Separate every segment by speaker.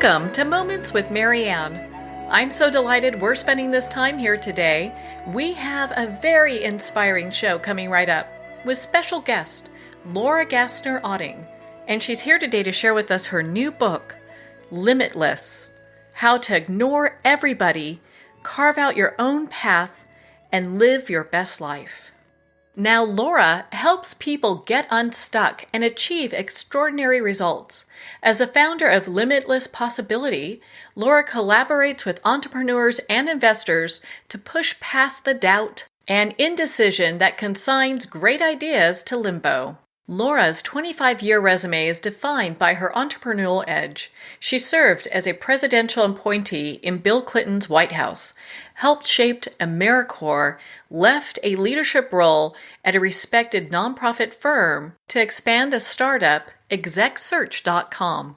Speaker 1: Welcome to Moments with Marianne. I'm so delighted we're spending this time here today. We have a very inspiring show coming right up with special guest Laura Gassner Otting, and she's here today to share with us her new book, Limitless: How to Ignore Everybody, Carve Out Your Own Path, and Live Your Best Life. Now, Laura helps people get unstuck and achieve extraordinary results. As a founder of Limitless Possibility, Laura collaborates with entrepreneurs and investors to push past the doubt and indecision that consigns great ideas to limbo. Laura's 25-year resume is defined by her entrepreneurial edge. She served as a presidential appointee in Bill Clinton's White House, helped shape AmeriCorps, left a leadership role at a respected nonprofit firm to expand the startup execsearch.com.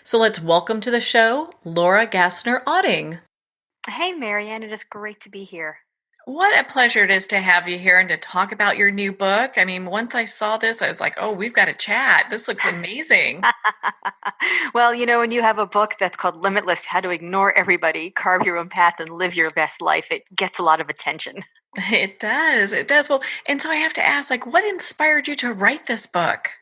Speaker 1: So let's welcome to the show, Laura Gassner Otting.
Speaker 2: Hey, Marianne, it is great to be here.
Speaker 1: What a pleasure it is to have you here and to talk about your new book. I mean, once I saw this, I was like, oh, we've got to chat. This looks amazing.
Speaker 2: Well, when you have a book that's called Limitless: How to Ignore Everybody, Carve Your Own Path, and Live Your Best Life, it gets a lot of attention.
Speaker 1: It does. It does. Well, and so I have to ask, what inspired you to write this book?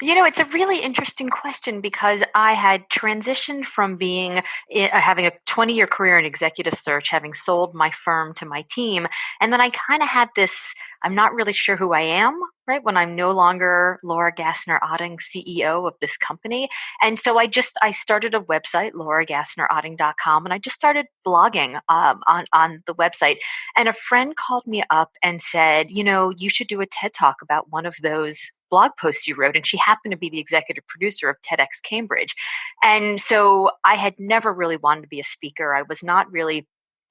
Speaker 2: It's a really interesting question because I had transitioned from having a 20-year career in executive search, having sold my firm to my team. And then I kind of had this, I'm not really sure who I am, right? When I'm no longer Laura Gassner Otting, CEO of this company. And so I started a website, lauragassnerotting.com, and I just started blogging on the website. And a friend called me up and said, you should do a TED Talk about one of those blog posts you wrote. And she happened to be the executive producer of TEDx Cambridge. And so I had never really wanted to be a speaker. I was not really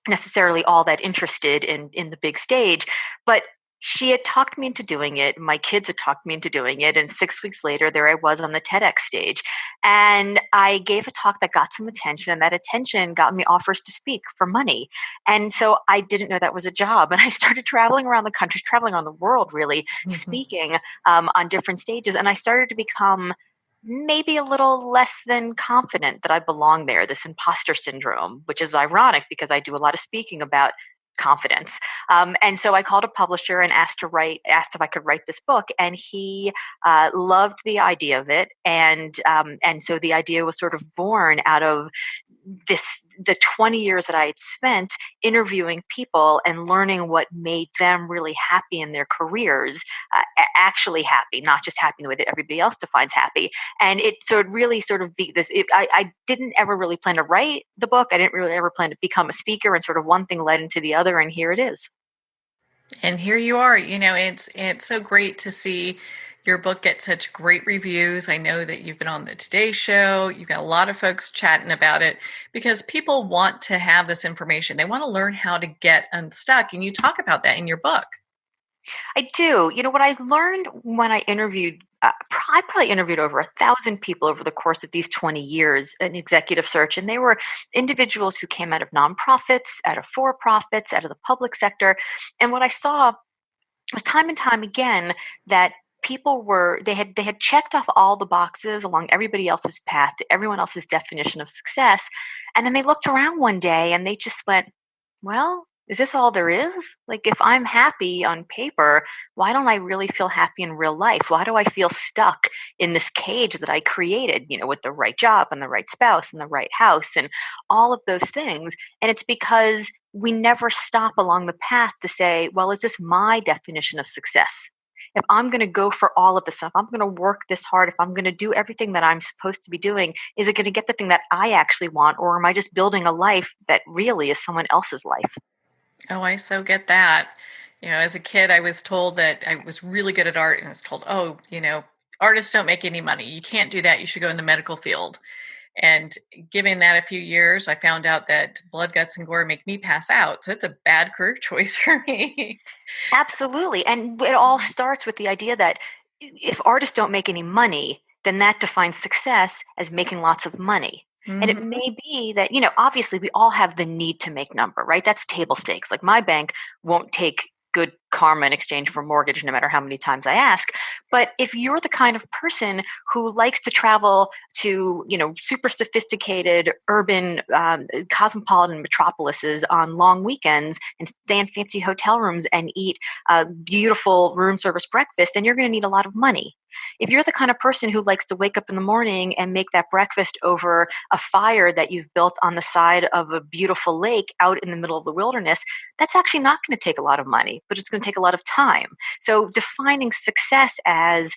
Speaker 2: necessarily all that interested in the big stage, but she had talked me into doing it. My kids had talked me into doing it. And 6 weeks later, there I was on the TEDx stage. And I gave a talk that got some attention, and that attention got me offers to speak for money. And so I didn't know that was a job. And I started traveling around the country, traveling around the world, really, speaking on different stages. And I started to become maybe a little less than confident that I belong there, this imposter syndrome, which is ironic because I do a lot of speaking about confidence. And so I called a publisher and asked if I could write this book, and he loved the idea of it. And so the idea was sort of born out of the 20 years that I had spent interviewing people and learning what made them really happy in their careers, actually happy, not just happy in the way that everybody else defines happy. And it really sort of be this. I didn't ever really plan to write the book. I didn't really ever plan to become a speaker, and sort of one thing led into the other, and here it is.
Speaker 1: And here you are. It's so great to see your book get such great reviews. I know that you've been on the Today Show. You've got a lot of folks chatting about it because people want to have this information. They want to learn how to get unstuck. And you talk about that in your book.
Speaker 2: I do. What I learned when I interviewed, I probably interviewed over 1,000 people over the course of these 20 years in executive search. And they were individuals who came out of nonprofits, out of for-profits, out of the public sector. And what I saw was time and time again that people they had checked off all the boxes along everybody else's path to everyone else's definition of success. And then they looked around one day and they just went, well, is this all there is? Like, if I'm happy on paper, why don't I really feel happy in real life? Why do I feel stuck in this cage that I created, with the right job and the right spouse and the right house and all of those things? And it's because we never stop along the path to say, well, is this my definition of success? If I'm going to go for all of this stuff, I'm going to work this hard, if I'm going to do everything that I'm supposed to be doing, is it going to get the thing that I actually want? Or am I just building a life that really is someone else's life?
Speaker 1: Oh, I so get that. As a kid, I was told that I was really good at art, and I was told, oh, artists don't make any money. You can't do that. You should go in the medical field. And given that a few years, I found out that blood, guts, and gore make me pass out. So it's a bad career choice for me.
Speaker 2: Absolutely. And it all starts with the idea that if artists don't make any money, then that defines success as making lots of money. Mm-hmm. And it may be that, obviously we all have the need to make number, right? That's table stakes. Like, my bank won't take good karma in exchange for mortgage, no matter how many times I ask. But if you're the kind of person who likes to travel to, super sophisticated urban cosmopolitan metropolises on long weekends and stay in fancy hotel rooms and eat beautiful room service breakfast, then you're going to need a lot of money. If you're the kind of person who likes to wake up in the morning and make that breakfast over a fire that you've built on the side of a beautiful lake out in the middle of the wilderness, that's actually not going to take a lot of money, but it's going to take a lot of time. So defining success as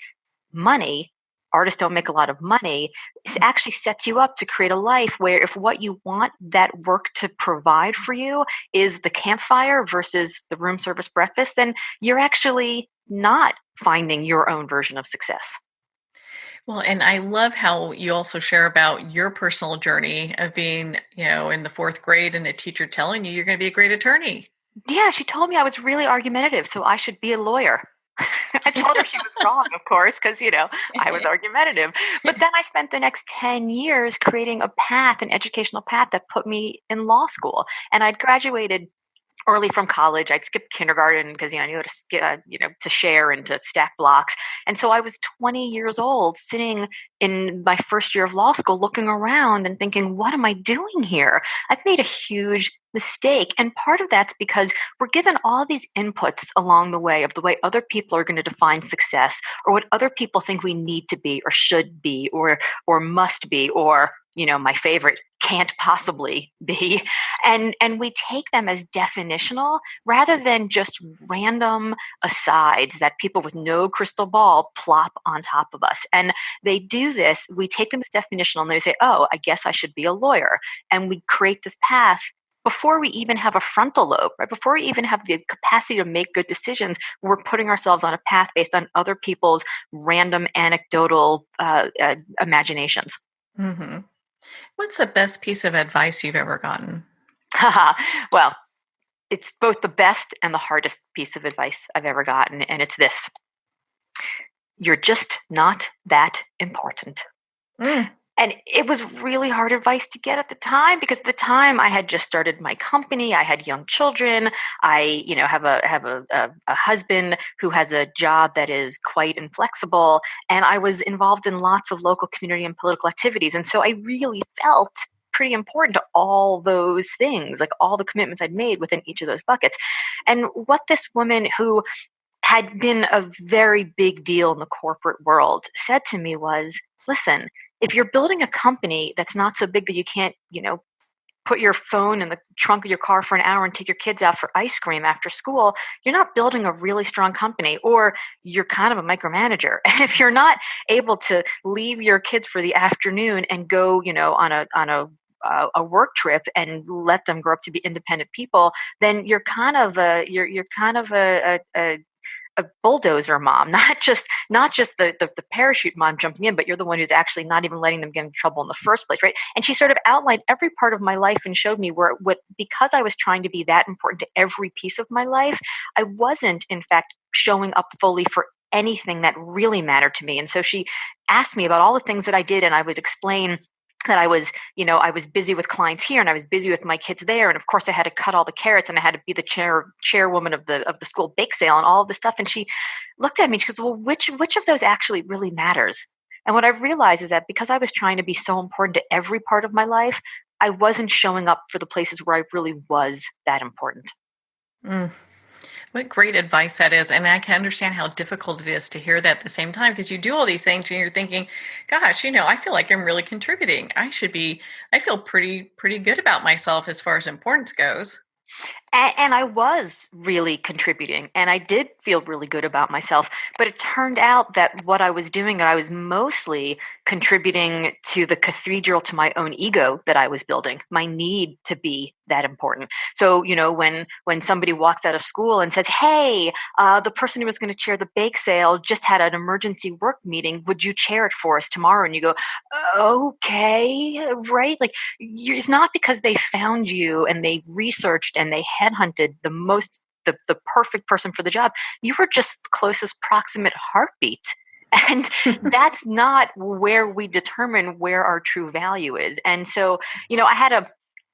Speaker 2: money, artists don't make a lot of money, it actually sets you up to create a life where if what you want that work to provide for you is the campfire versus the room service breakfast, then you're actually not finding your own version of success.
Speaker 1: Well, and I love how you also share about your personal journey of being, in the fourth grade and a teacher telling you you're going to be a great attorney.
Speaker 2: Yeah, she told me I was really argumentative, so I should be a lawyer. I told her she was wrong, of course, because, I was argumentative. But then I spent the next 10 years creating a path, an educational path that put me in law school. And I'd graduated early from college. I'd skipped kindergarten because I knew to share and to stack blocks. And so I was 20 years old, sitting in my first year of law school, looking around and thinking, "What am I doing here? I've made a huge mistake." And part of that's because we're given all these inputs along the way of the way other people are going to define success, or what other people think we need to be, or should be, or must be, or my favorite, can't possibly be. And we take them as definitional rather than just random asides that people with no crystal ball plop on top of us. And they do this, we take them as definitional and they say, "Oh, I guess I should be a lawyer." And we create this path before we even have a frontal lobe, right? Before we even have the capacity to make good decisions, we're putting ourselves on a path based on other people's random anecdotal imaginations.
Speaker 1: Mm-hmm. What's the best piece of advice you've ever gotten?
Speaker 2: Well, it's both the best and the hardest piece of advice I've ever gotten. And it's this: you're just not that important.
Speaker 1: Mm.
Speaker 2: And it was really hard advice to get at the time, because at the time I had just started my company. I had young children. I, have a husband who has a job that is quite inflexible. And I was involved in lots of local community and political activities. And so I really felt pretty important to all those things, like all the commitments I'd made within each of those buckets. And what this woman who had been a very big deal in the corporate world said to me was, "Listen, if you're building a company that's not so big that you can't, put your phone in the trunk of your car for an hour and take your kids out for ice cream after school, you're not building a really strong company, or you're kind of a micromanager." And if you're not able to leave your kids for the afternoon and go, on a work trip and let them grow up to be independent people, then you're kind of a bulldozer mom, not just the parachute mom jumping in, but you're the one who's actually not even letting them get into trouble in the first place, right? And she sort of outlined every part of my life and showed me because I was trying to be that important to every piece of my life, I wasn't, in fact, showing up fully for anything that really mattered to me. And so she asked me about all the things that I did, and I would explain that I was busy with clients here and I was busy with my kids there. And of course I had to cut all the carrots and I had to be the chairwoman of the school bake sale and all of this stuff. And she looked at me and she goes, "Well, which of those actually really matters?" And what I've realized is that because I was trying to be so important to every part of my life, I wasn't showing up for the places where I really was that important.
Speaker 1: Mm. What great advice that is. And I can understand how difficult it is to hear that at the same time, because you do all these things and you're thinking, "Gosh, I feel like I'm really contributing. I feel pretty good about myself as far as importance goes."
Speaker 2: And I was really contributing and I did feel really good about myself. But it turned out that what I was doing, I was mostly contributing to the cathedral to my own ego that I was building, my need to be that important. So, when somebody walks out of school and says, "Hey, the person who was going to chair the bake sale just had an emergency work meeting. Would you chair it for us tomorrow?" And you go, "Okay, right?" Like, it's not because they found you and they researched and they headhunted the perfect person for the job. You were just the closest proximate heartbeat. And that's not where we determine where our true value is. And so, I had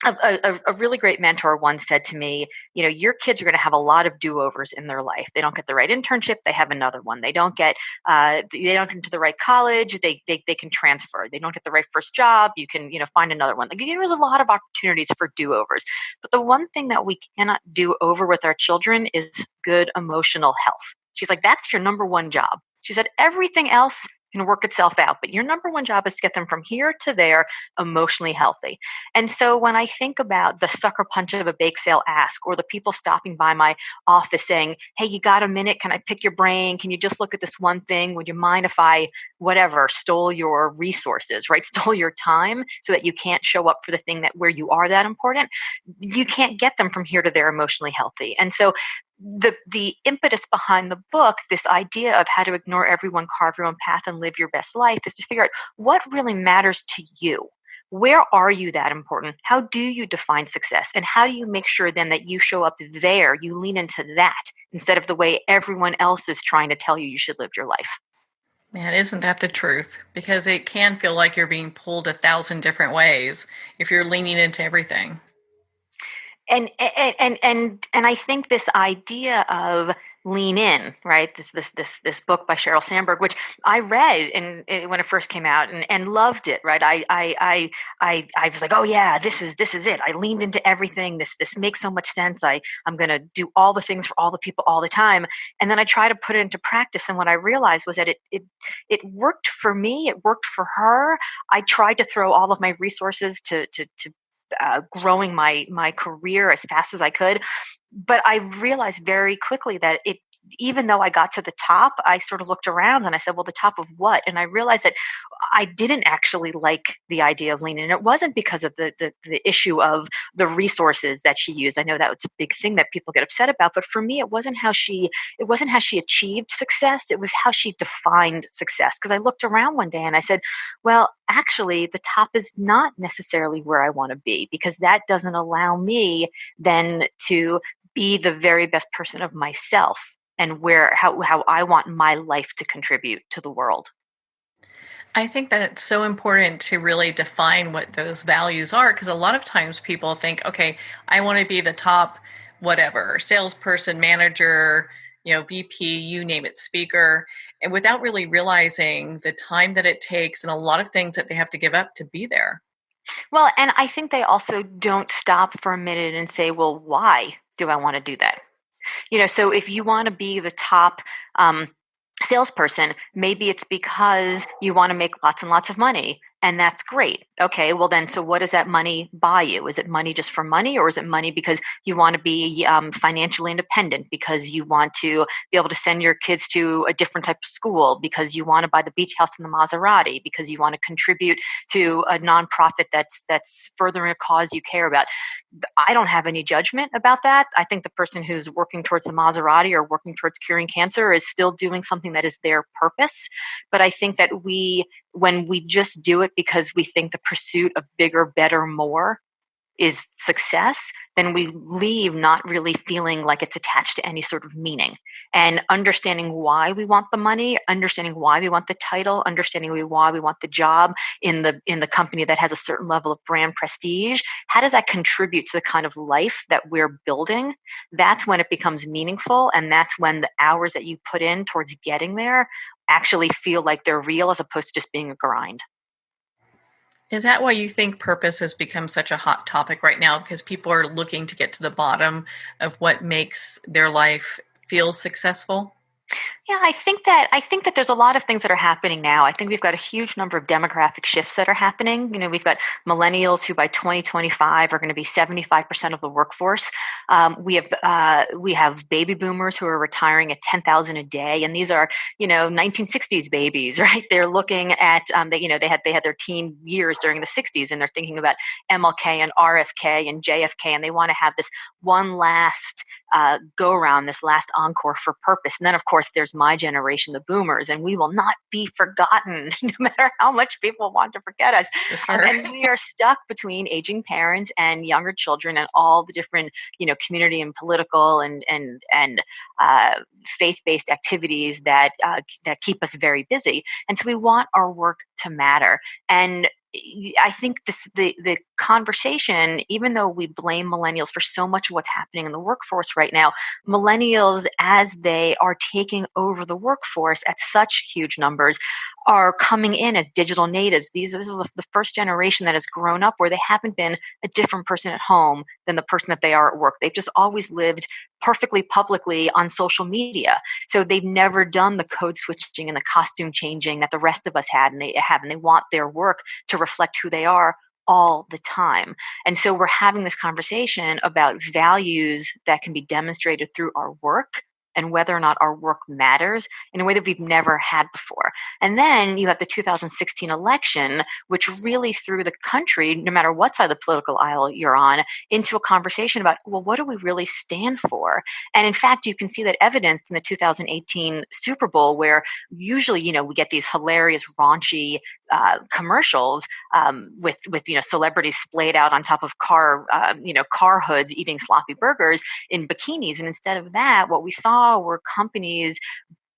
Speaker 2: a really great mentor once said to me, your kids are going to have a lot of do-overs in their life. They don't get the right internship, they have another one. They don't get into the right college, they can transfer. They don't get the right first job, you can find another one. Like, there's a lot of opportunities for do-overs. But the one thing that we cannot do over with our children is good emotional health. She's like, that's your number one job. She said, everything else can work itself out, but your number one job is to get them from here to there emotionally healthy. And so when I think about the sucker punch of a bake sale ask, or the people stopping by my office saying, hey, you got a minute? Can I pick your brain? Can you just look at this one thing? Would you mind if I, stole your resources, right? Stole your time so that you can't show up for the thing where you are that important. You can't get them from here to there emotionally healthy. And so the impetus behind the book, this idea of how to ignore everyone, carve your own path, and live your best life, is to figure out what really matters to you. Where are you that important? How do you define success? And how do you make sure then that you show up there, you lean into that, instead of the way everyone else is trying to tell you should live your life?
Speaker 1: Man, isn't that the truth? Because it can feel like you're being pulled 1,000 different ways if you're leaning into everything.
Speaker 2: And I think this idea of lean in, right? This book by Sheryl Sandberg, which I read when it first came out, and loved it, right? I was like, oh yeah, this is it. I leaned into everything. This makes so much sense. I'm gonna do all the things for all the people all the time. And then I try to put it into practice, and what I realized was that it worked for me. It worked for her. I tried to throw all of my resources to growing my career as fast as I could. But I realized very quickly that even though I got to the top, I sort of looked around and I said, well, the top of what? And I realized that I didn't actually like the idea of lean in. And it wasn't because of the issue of the resources that she used. I know that was a big thing that people get upset about, but for me, it wasn't how she achieved success. It was how she defined success. Because I looked around one day and I said, well, actually, the top is not necessarily where I want to be, because that doesn't allow me then to be the very best person of myself, and how I want my life to contribute to the world.
Speaker 1: I think that it's so important to really define what those values are, because a lot of times people think, okay, I want to be the top whatever, salesperson, manager, VP, you name it, speaker, and without really realizing the time that it takes and a lot of things that they have to give up to be there.
Speaker 2: Well, and I think they also don't stop for a minute and say, well, why do I want to do that? So if you want to be the top salesperson, maybe it's because you want to make lots and lots of money, and that's great. Okay, well then, so what does that money buy you? Is it money just for money, or is it money because you want to be financially independent, because you want to be able to send your kids to a different type of school, because you want to buy the beach house in the Maserati, because you want to contribute to a nonprofit that's furthering a cause you care about? I don't have any judgment about that. I think the person who's working towards the Maserati or working towards curing cancer is still doing something that is their purpose. But I think that when we just do it because we think the pursuit of bigger, better, more is success, then we leave not really feeling like it's attached to any sort of meaning. And understanding why we want the money, understanding why we want the title, understanding why we want the job in the company that has a certain level of brand prestige, how does that contribute to the kind of life that we're building? That's when it becomes meaningful, and that's when the hours that you put in towards getting there actually feel like they're real, as opposed to just being a grind.
Speaker 1: Is that why you think purpose has become such a hot topic right now? Because people are looking to get to the bottom of what makes their life feel successful?
Speaker 2: Yeah, I think that there's a lot of things that are happening now. I think we've got a huge number of demographic shifts that are happening. We've got millennials who by 2025 are going to be 75% of the workforce. We have baby boomers who are retiring at 10,000 a day, and these are 1960s babies, right? They're looking at they had their teen years during the 60s, and they're thinking about MLK and RFK and JFK, and they want to have this one last go around, this last encore for purpose. And then, of course, there's my generation, the boomers, and we will not be forgotten no matter how much people want to forget us.
Speaker 1: Sure.
Speaker 2: And we are stuck between aging parents and younger children, and all the different community and political and faith-based activities that keep us very busy. And so we want our work to matter. And I think the conversation, even though we blame millennials for so much of what's happening in the workforce right now, millennials, as they are taking over the workforce at such huge numbers, are coming in as digital natives. This is the first generation that has grown up where they haven't been a different person at home than the person that they are at work. They've just always lived perfectly publicly on social media. So they've never done the code switching and the costume changing that the rest of us had, and they want their work to reflect who they are all the time. And so we're having this conversation about values that can be demonstrated through our work and whether or not our work matters in a way that we've never had before. And then you have the 2016 election, which really threw the country, no matter what side of the political aisle you're on, into a conversation about, well, what do we really stand for? And in fact, you can see that evidenced in the 2018 Super Bowl, where usually, we get these hilarious, raunchy commercials with celebrities splayed out on top of car hoods eating sloppy burgers in bikinis. And instead of that, what we saw were companies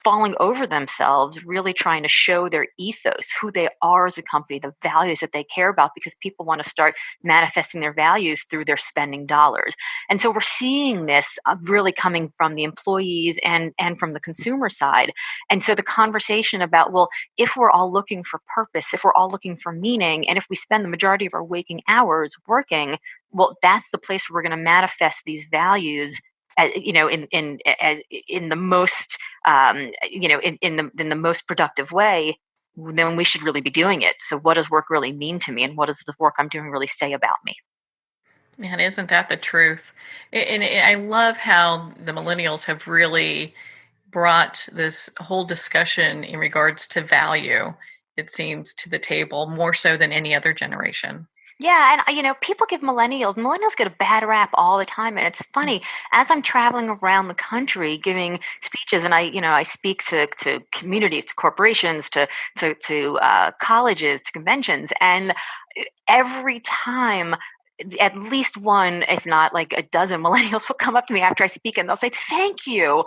Speaker 2: falling over themselves, really trying to show their ethos, who they are as a company, the values that they care about, because people want to start manifesting their values through their spending dollars. And so we're seeing this really coming from the employees and from the consumer side. And so the conversation about, well, if we're all looking for purpose, if we're all looking for meaning, and if we spend the majority of our waking hours working, well, that's the place where we're going to manifest these values in the most in the most productive way, then we should really be doing it. So what does work really mean to me, and what does the work I'm doing really say about me?
Speaker 1: Man, isn't that the truth? And I love how the millennials have really brought this whole discussion in regards to value, it seems, to the table more so than any other generation.
Speaker 2: Yeah, and people give millennials get a bad rap all the time, and it's funny, as I'm traveling around the country giving speeches, and I speak to communities, to corporations, to colleges, to conventions, and every time at least one, if not like a dozen millennials will come up to me after I speak, and they'll say, thank you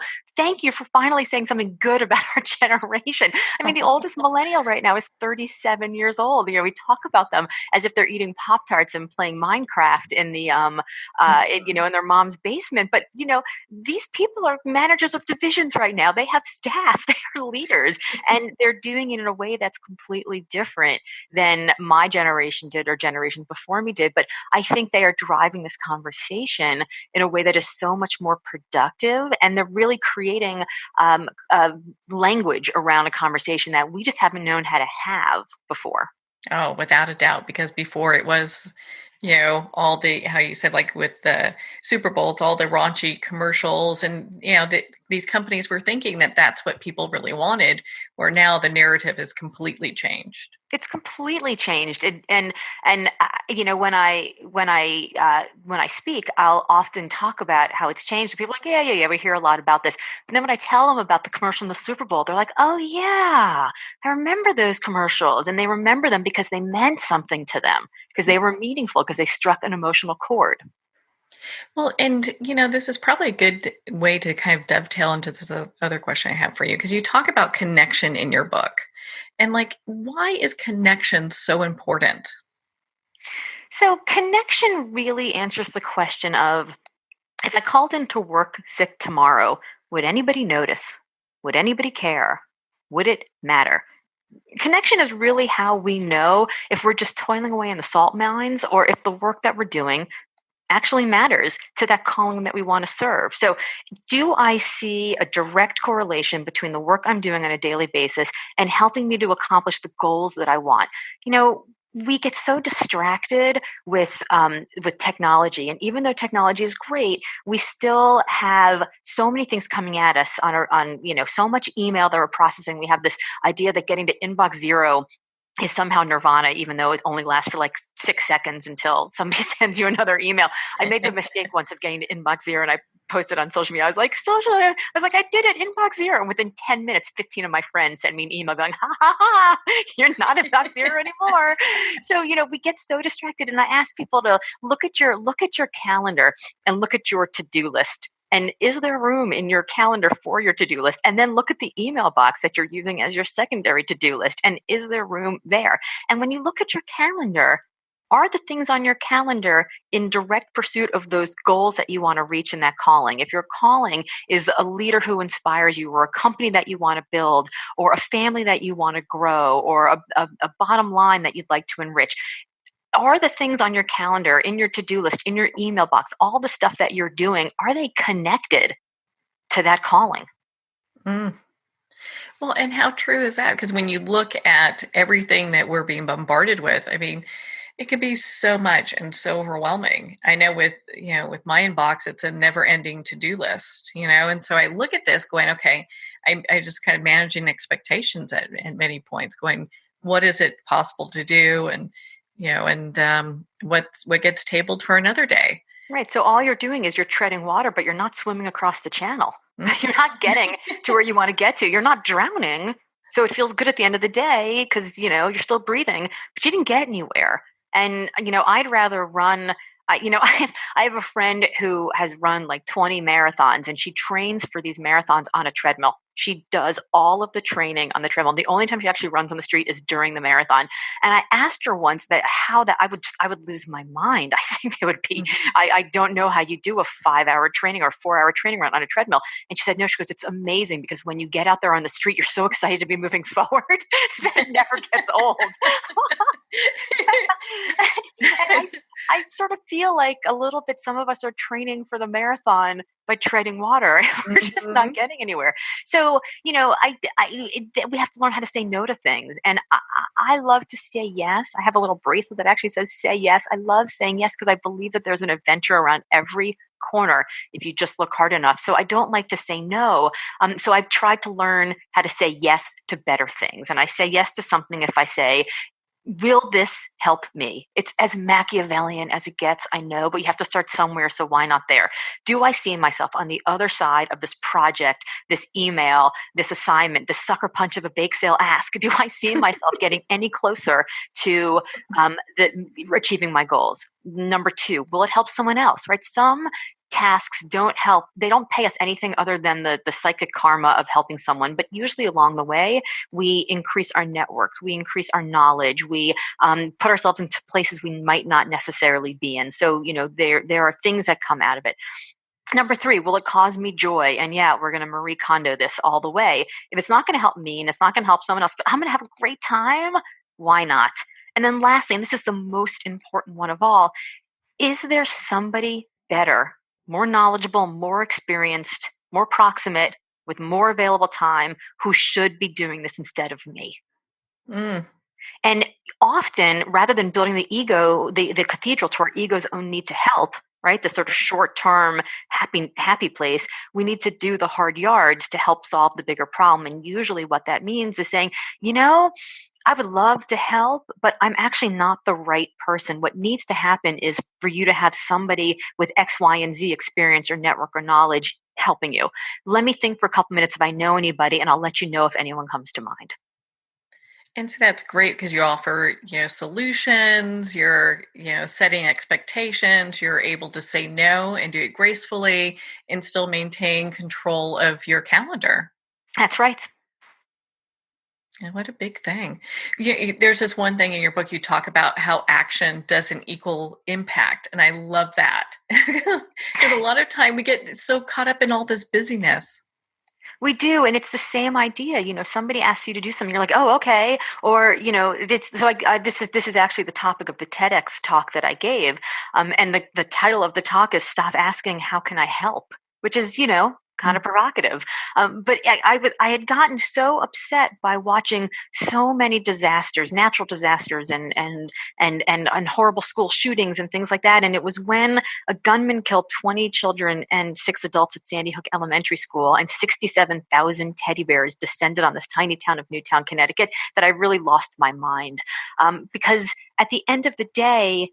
Speaker 2: for finally saying something good about our generation. I mean, the oldest millennial right now is 37 years old. We talk about them as if they're eating Pop-Tarts and playing Minecraft in the in their mom's basement. But these people are managers of divisions right now. They have staff, they are leaders, and they're doing it in a way that's completely different than my generation did or generations before me did. But I think they are driving this conversation in a way that is so much more productive, and they're really creating language around a conversation that we just haven't known how to have before.
Speaker 1: Oh, without a doubt, because before it was, all the, how you said, like with the Super Bowl, it's all the raunchy commercials, and these companies were thinking that that's what people really wanted, where now the narrative has completely changed.
Speaker 2: It's completely changed, and when I speak, I'll often talk about how it's changed. People are like, yeah, we hear a lot about this. But then when I tell them about the commercial in the Super Bowl, they're like, oh yeah, I remember those commercials, and they remember them because they meant something to them, because they were meaningful, because they struck an emotional chord.
Speaker 1: Well, and this is probably a good way to kind of dovetail into this other question I have for you, because you talk about connection in your book. And why is connection so important?
Speaker 2: So connection really answers the question of, if I called into work sick tomorrow, would anybody notice? Would anybody care? Would it matter? Connection is really how we know if we're just toiling away in the salt mines, or if the work that we're doing actually matters to that calling that we want to serve. So do I see a direct correlation between the work I'm doing on a daily basis and helping me to accomplish the goals that I want? We get so distracted with technology, and even though technology is great, we still have so many things coming at us on so much email that we're processing. We have this idea that getting to inbox zero is somehow nirvana, even though it only lasts for like 6 seconds until somebody sends you another email. I made the mistake once of getting to inbox zero, and I posted on social media. I was like, I did it, inbox zero. And within 10 minutes, 15 of my friends sent me an email going, ha, ha, ha, you're not inbox zero anymore. So, we get so distracted. And I ask people to look at your calendar and look at your to-do list. And is there room in your calendar for your to-do list? And then look at the email box that you're using as your secondary to-do list. And is there room there? And when you look at your calendar, are the things on your calendar in direct pursuit of those goals that you want to reach in that calling? If your calling is a leader who inspires you, or a company that you want to build, or a family that you want to grow, or a bottom line that you'd like to enrich, are the things on your calendar, in your to-do list, in your email box, all the stuff that you're doing, are they connected to that calling?
Speaker 1: Mm. Well, and how true is that? Because when you look at everything that we're being bombarded with, I mean, it can be so much and so overwhelming. I know with my inbox, it's a never ending to-do list, and so I look at this going, okay, I just kind of managing expectations at many points going, what is it possible to do? And, what gets tabled for another day.
Speaker 2: Right. So all you're doing is you're treading water, but you're not swimming across the channel.
Speaker 1: Mm.
Speaker 2: You're not getting to where you want to get to. You're not drowning. So it feels good at the end of the day because, you're still breathing, but you didn't get anywhere. And, I'd rather run. I have a friend who has run like 20 marathons, and she trains for these marathons on a treadmill. She does all of the training on the treadmill. The only time she actually runs on the street is during the marathon. And I asked her once I would lose my mind. I think it would be, I don't know how you do a 5-hour training or a 4-hour training run on a treadmill. And she said, no, she goes, it's amazing because when you get out there on the street, you're so excited to be moving forward that it never gets old. and I sort of feel like a little bit some of us are training for the marathon by treading water. We're just not getting anywhere. So, we have to learn how to say no to things. And I love to say yes. I have a little bracelet that actually says say yes. I love saying yes because I believe that there's an adventure around every corner if you just look hard enough. So I don't like to say no. So I've tried to learn how to say yes to better things. And I say yes to something if I say, will this help me? It's as Machiavellian as it gets, I know, but you have to start somewhere, so why not there? Do I see myself on the other side of this project, this email, this assignment, this sucker punch of a bake sale ask? Do I see myself getting any closer to achieving my goals? Number 2, will it help someone else, right? Some tasks don't help. They don't pay us anything other than the psychic karma of helping someone. But usually along the way, we increase our network, we increase our knowledge, we put ourselves into places we might not necessarily be in. So, there are things that come out of it. Number 3, will it cause me joy? And yeah, we're going to Marie Kondo this all the way. If it's not going to help me and it's not going to help someone else, but I'm going to have a great time, why not? And then lastly, and this is the most important one of all, is there somebody better, more knowledgeable, more experienced, more proximate, with more available time who should be doing this instead of me?
Speaker 1: Mm.
Speaker 2: And often, rather than building the ego, the cathedral to our ego's own need to help, right, the sort of short-term happy place, we need to do the hard yards to help solve the bigger problem. And usually what that means is saying, I would love to help, but I'm actually not the right person. What needs to happen is for you to have somebody with X, Y, and Z experience or network or knowledge helping you. Let me think for a couple minutes if I know anybody, and I'll let you know if anyone comes to mind.
Speaker 1: And so that's great because you offer, solutions, you're, setting expectations, you're able to say no and do it gracefully and still maintain control of your calendar.
Speaker 2: That's right.
Speaker 1: Yeah, what a big thing. There's this one thing in your book, you talk about how action doesn't equal impact. And I love that because a lot of time we get so caught up in all this busyness.
Speaker 2: We do, and it's the same idea. Somebody asks you to do something, you're like, "Oh, okay," or this is actually the topic of the TEDx talk that I gave, and the title of the talk is "Stop Asking How Can I Help," which is kind of provocative. But I had gotten so upset by watching so many disasters, natural disasters, and horrible school shootings and things like that. And it was when a gunman killed 20 children and 6 adults at Sandy Hook Elementary School, and 67,000 teddy bears descended on this tiny town of Newtown, Connecticut, that I really lost my mind. Because at the end of the day,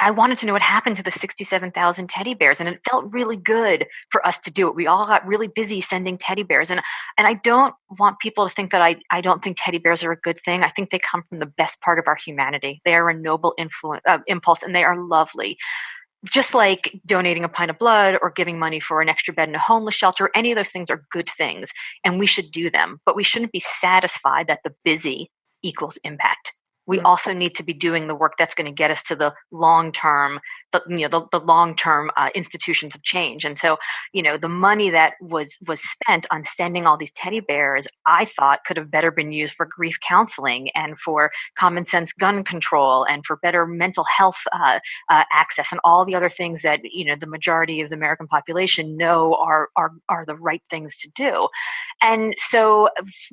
Speaker 2: I wanted to know what happened to the 67,000 teddy bears, and it felt really good for us to do it. We all got really busy sending teddy bears, and I don't want people to think that I don't think teddy bears are a good thing. I think they come from the best part of our humanity. They are a noble impulse, and they are lovely. just like donating a pint of blood or giving money for an extra bed in a homeless shelter, any of those things are good things and we should do them. But we shouldn't be satisfied that the busy equals impact. We also need to be doing the work that's going to get us to the long-term, the long-term institutions of change. And so, the money that was spent on sending all these teddy bears, I thought could have better been used for grief counseling and for common sense gun control and for better mental health access and all the other things that the majority of the American population know are the right things to do. And so,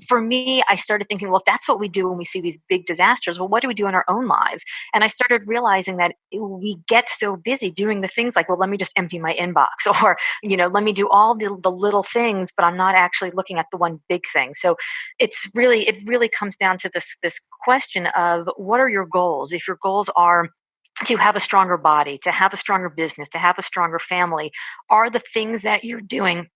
Speaker 2: for me, I started thinking, well, if that's what we do when we see these big disasters, well, what do we do in our own lives? And I started realizing that we get so busy doing the things like, well, let me just empty my inbox, or, let me do all the little things, but I'm not actually looking at the one big thing. So it really comes down to this question of, what are your goals? If your goals are to have a stronger body, to have a stronger business, to have a stronger family, are the things that you're doing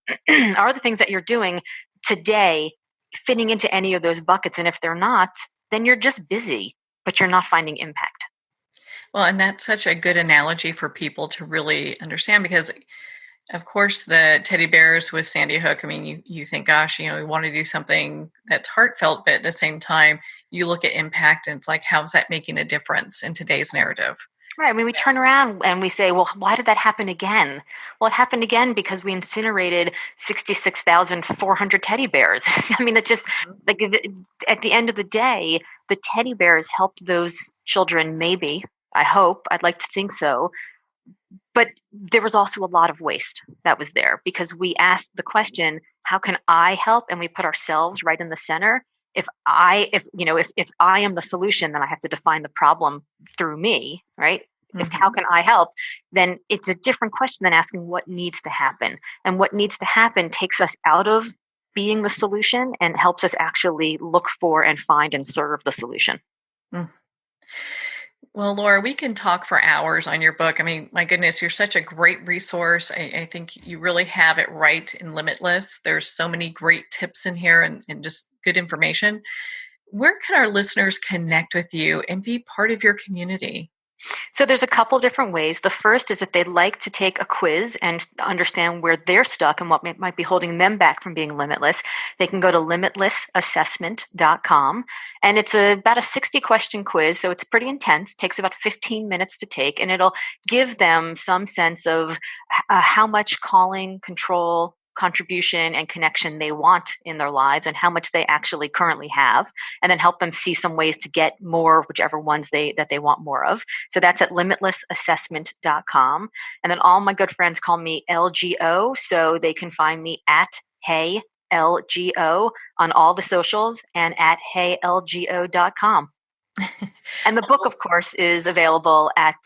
Speaker 2: today fitting into any of those buckets? And if they're not, then you're just busy, but you're not finding impact.
Speaker 1: Well, and that's such a good analogy for people to really understand, because of course the teddy bears with Sandy Hook, I mean, you think, gosh, we want to do something that's heartfelt, but at the same time, you look at impact and it's like, how's that making a difference in today's narrative?
Speaker 2: Right. I mean, we turn around and we say, well, why did that happen again? Well, it happened again because we incinerated 66,400 teddy bears. I mean, it just, like, at the end of the day, the teddy bears helped those children, maybe. I hope. I'd like to think so. But there was also a lot of waste that was there, because we asked the question, how can I help? And we put ourselves right in the center. If I am the solution, then I have to define the problem through me, right? Mm-hmm. How can I help? Then it's a different question than asking what needs to happen. And what needs to happen takes us out of being the solution and helps us actually look for and find and serve the solution.
Speaker 1: Mm. Well, Laura, we can talk for hours on your book. I mean, my goodness, you're such a great resource. I think you really have it right in Limitless. There's so many great tips in here and just good information. Where can our listeners connect with you and be part of your community?
Speaker 2: So there's a couple different ways. The first is if they'd like to take a quiz and understand where they're stuck and what might be holding them back from being limitless, they can go to limitlessassessment.com. And it's about a 60-question quiz, so it's pretty intense. It takes about 15 minutes to take, and it'll give them some sense of how much calling, control, contribution, and connection they want in their lives and how much they actually currently have, and then help them see some ways to get more of whichever ones that they want more of. So that's at limitlessassessment.com. And then all my good friends call me LGO, so they can find me at Hey LGO on all the socials and at heylgo.com. And the book, of course, is available at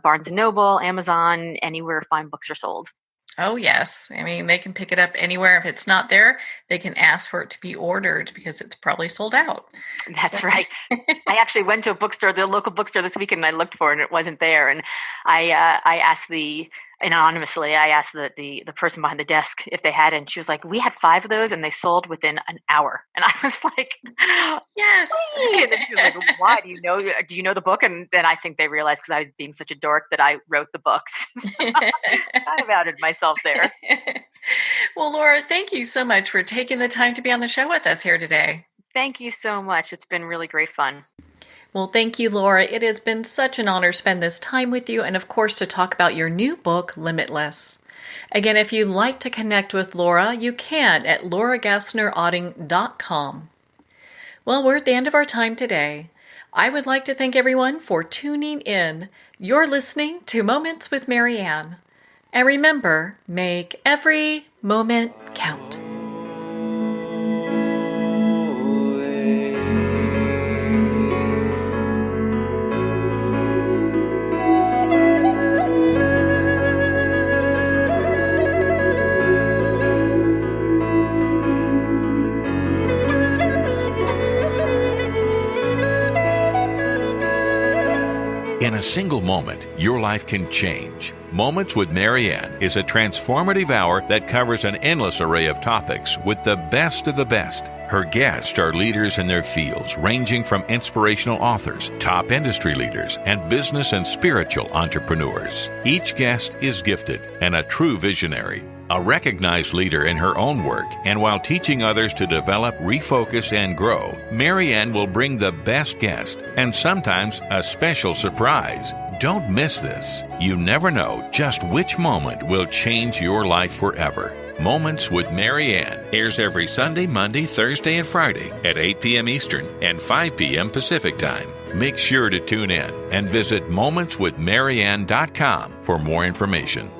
Speaker 2: Barnes & Noble, Amazon, anywhere fine books are sold.
Speaker 1: Oh, yes. I mean, they can pick it up anywhere. If it's not there, they can ask for it to be ordered because it's probably sold out.
Speaker 2: That's right. I actually went to a bookstore, the local bookstore this weekend, and I looked for it and it wasn't there. And I asked anonymously, I asked the person behind the desk if they had it, and she was like, we had 5 of those and they sold within an hour. And I was like,
Speaker 1: yes.
Speaker 2: Sweet. And then she was like, why? Do you know the book? And then I think they realized, because I was being such a dork, that I wrote the books. I outed myself there.
Speaker 1: Well, Laura, thank you so much for taking the time to be on the show with us here today.
Speaker 2: Thank you so much. It's been really great fun.
Speaker 1: Well, thank you, Laura. It has been such an honor to spend this time with you and, of course, to talk about your new book, Limitless. Again, if you'd like to connect with Laura, you can at lauragassnerotting.com. Well, we're at the end of our time today. I would like to thank everyone for tuning in. You're listening to Moments with Marianne. And remember, make every moment count.
Speaker 3: In a single moment, your life can change. Moments with Marianne is a transformative hour that covers an endless array of topics with the best of the best. Her guests are leaders in their fields, ranging from inspirational authors, top industry leaders, and business and spiritual entrepreneurs. Each guest is gifted and a true visionary, a recognized leader in her own work, and while teaching others to develop, refocus, and grow, Marianne will bring the best guest and sometimes a special surprise. Don't miss this. You never know just which moment will change your life forever. Moments with Marianne airs every Sunday, Monday, Thursday, and Friday at 8 p.m. Eastern and 5 p.m. Pacific Time. Make sure to tune in and visit momentswithmarianne.com for more information.